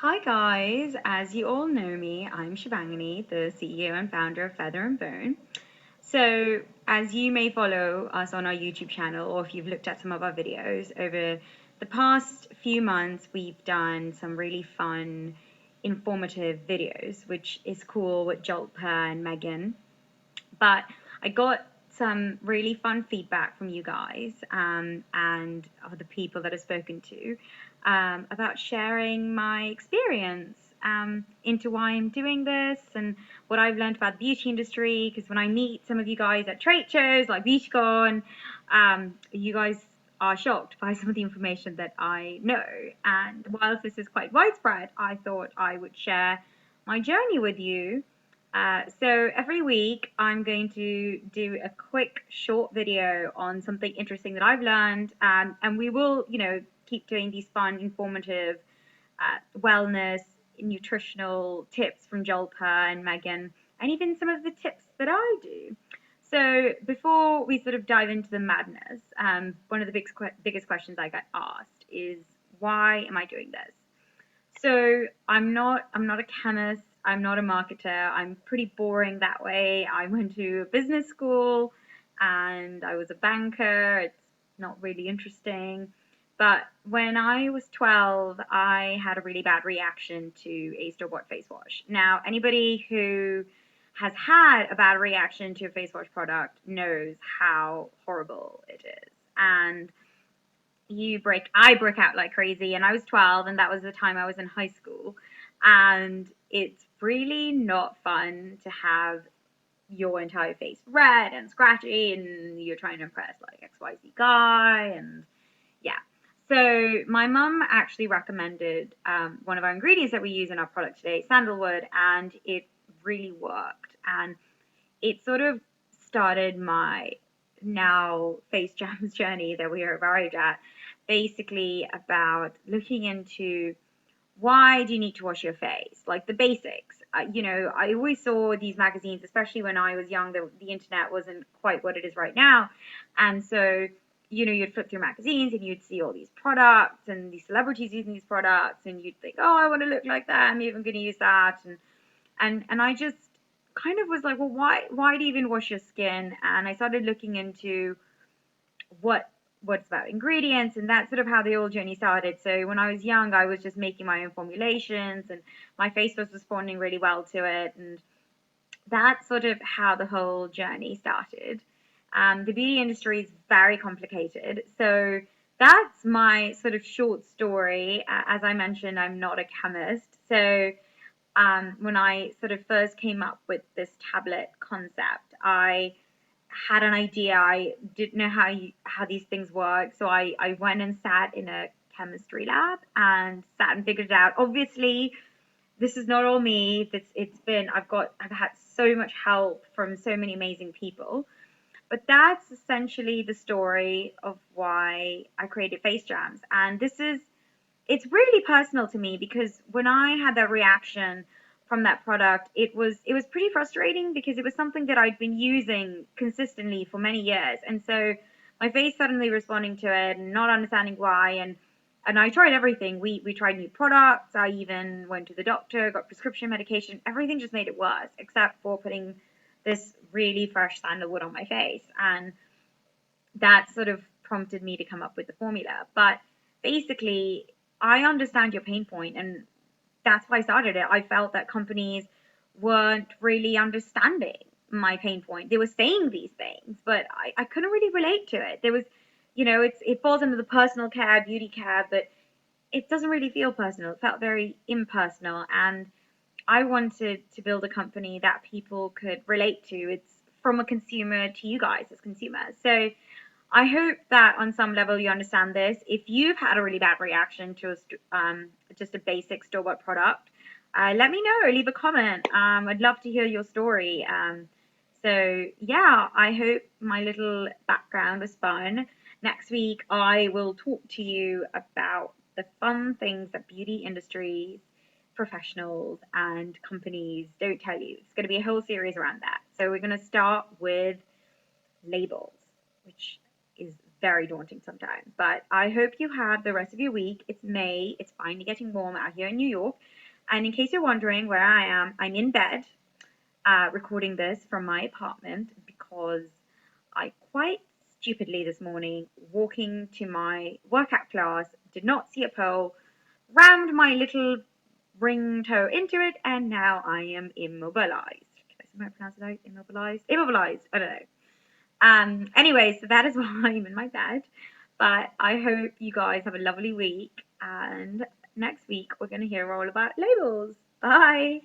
Hi guys, as you all know me, I'm Shubhangini, the CEO and founder of Feather and Bone. So, as you may follow us on our YouTube channel, or if you've looked at some of our videos over the past few months, we've done some really fun, informative videos, which is cool with Jolpa and Megan. But I got some really fun feedback from you guys and other people that I've spoken to about sharing my experience into why I'm doing this and what I've learned about the beauty industry. Because when I meet some of you guys at trade shows like BeautyCon, you guys are shocked by some of the information that I know. And whilst this is quite widespread, I thought I would share my journey with you. So every week I'm going to do a quick short video on something interesting that I've learned, and we will, keep doing these fun, informative, wellness, nutritional tips from Jolpa and Megan, and even some of the tips that I do. So before we sort of dive into the madness, one of the biggest questions I get asked is, why am I doing this? So I'm not a chemist, I'm not a marketer. I'm pretty boring that way. I went to a business school and I was a banker. It's not really interesting. But when I was 12, I had a really bad reaction to a store-bought face wash. Now, anybody who has had a bad reaction to a face wash product knows how horrible it is. And I break out like crazy, and I was 12, and that was the time I was in high school. And it's really not fun to have your entire face red and scratchy, and you're trying to impress like XYZ guy. And yeah. So my mum actually recommended one of our ingredients that we use in our product today, sandalwood, and it really worked. And it sort of started my now face jams journey that we are arrived at, basically about looking into why do you need to wash your face, like the basics. I always saw these magazines, especially when I was young. The internet wasn't quite what it is right now, and so you'd flip through magazines and you'd see all these products and these celebrities using these products, and you'd think, oh, I want to look like that, I'm even going to use that. And I just kind of was like, well, why do you even wash your skin? And I started looking into what what's about ingredients, and that's sort of how the whole journey started. So when I was young, I was just making my own formulations, and my face was responding really well to it, and that's sort of how the whole journey started. The beauty industry is very complicated, so that's my sort of short story. As I mentioned, I'm not a chemist, so when I sort of first came up with this tablet concept, I had an idea. I didn't know how these things work, so I went and sat in a chemistry lab and sat and figured it out. Obviously, this is not all me. I've had so much help from so many amazing people. But that's essentially the story of why I created Face Jams. And it's really personal to me, because when I had that reaction from that product, it was pretty frustrating, because it was something that I'd been using consistently for many years, and so my face suddenly responding to it and not understanding why. And I tried everything. We tried new products. I even went to the doctor, got prescription medication. Everything just made it worse, except for putting this really fresh sandalwood on my face. And that sort of prompted me to come up with the formula. But basically, I understand your pain point, and that's why I started it. I felt that companies weren't really understanding my pain point. They were saying these things, but I couldn't really relate to it. There was, it falls under the personal care, beauty care, but it doesn't really feel personal. It felt very impersonal, and I wanted to build a company that people could relate to. It's from a consumer to you guys as consumers. So I hope that on some level you understand this. If you've had a really bad reaction to just a basic store-bought product, let me know. Leave a comment. I'd love to hear your story. So yeah, I hope my little background was fun. Next week, I will talk to you about the fun things that beauty industries, professionals, and companies don't tell you. It's going to be a whole series around that. So we're going to start with labels, which is very daunting sometimes. But I hope you have the rest of your week. It's May. It's finally getting warm out here in New York. And in case you're wondering where I am, I'm in bed recording this from my apartment because I quite stupidly this morning, walking to my workout class, did not see a pole, rammed my little ring toe into it, and now I am immobilized. Can I somehow pronounce it out? Immobilized? Immobilized. I don't know. Anyway, so that is why I'm in my bed. But I hope you guys have a lovely week. And next week, we're going to hear all about labels. Bye.